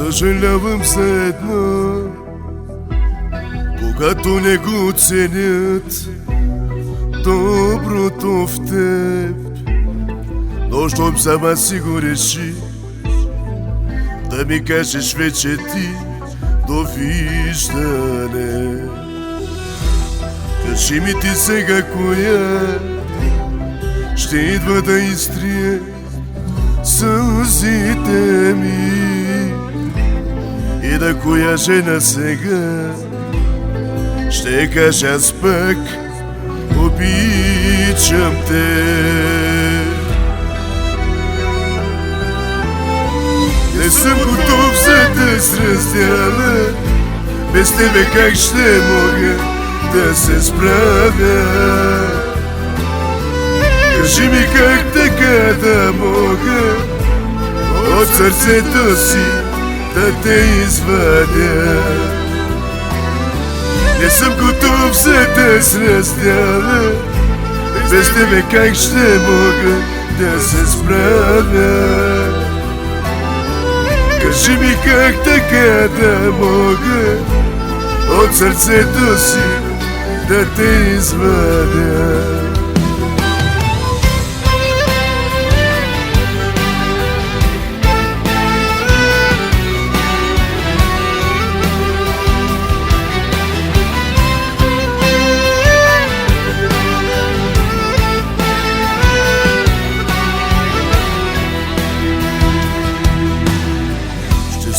съжалявам за едно, когато не го оценят доброто в теб. Но щом сама си го реши да ми кажеш вече ти довиждане. Кажи ми ти сега коя ще идва да изтрие сълзите ми и на коя жена сега ще кажа аз пък обичам те. Не съм готов за да се раздяла, без тебе как ще мога да се справя? Кажи ми как така да мога от сърцето си да те извадя. Не съм готов за да се раздяла, без тебе как ще мога да се справя? Кажи ми как така да мога от сърцето си да те извадя.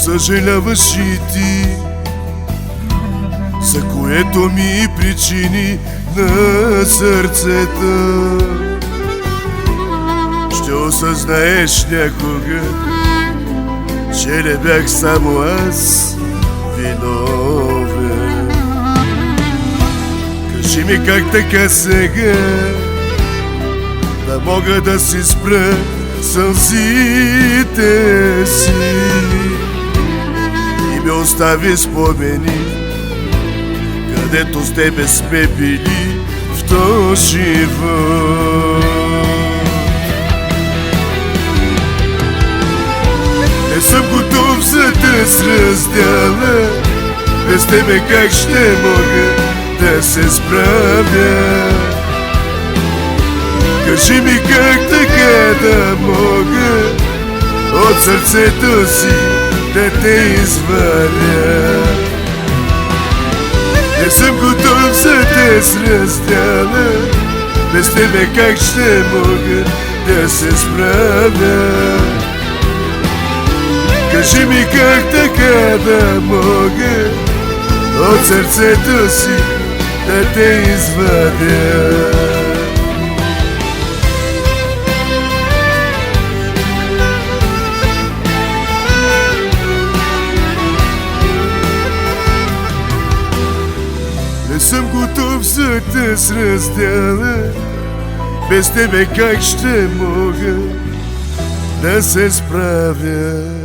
Съжаляваш и ти, за което ми причини на сърцето. Ще осъзнаеш някога, че не бях само аз виновен. Кажи ми как така сега да мога да си спра сълзите си и ми остави спомени, където с тебе сме били в този живот. Не съм готов за да се раздяла, без тебе как ще мога да се справя? Кажи ми как така да мога от сърцето си да те извадя. Не съм готов за да се раздяла, без тебе как ще мога да се справя? Кажи ми как така да мога от сърцето си да те извадя. Не съм готов за да се раздяла, без тебе как ще мога да се справя?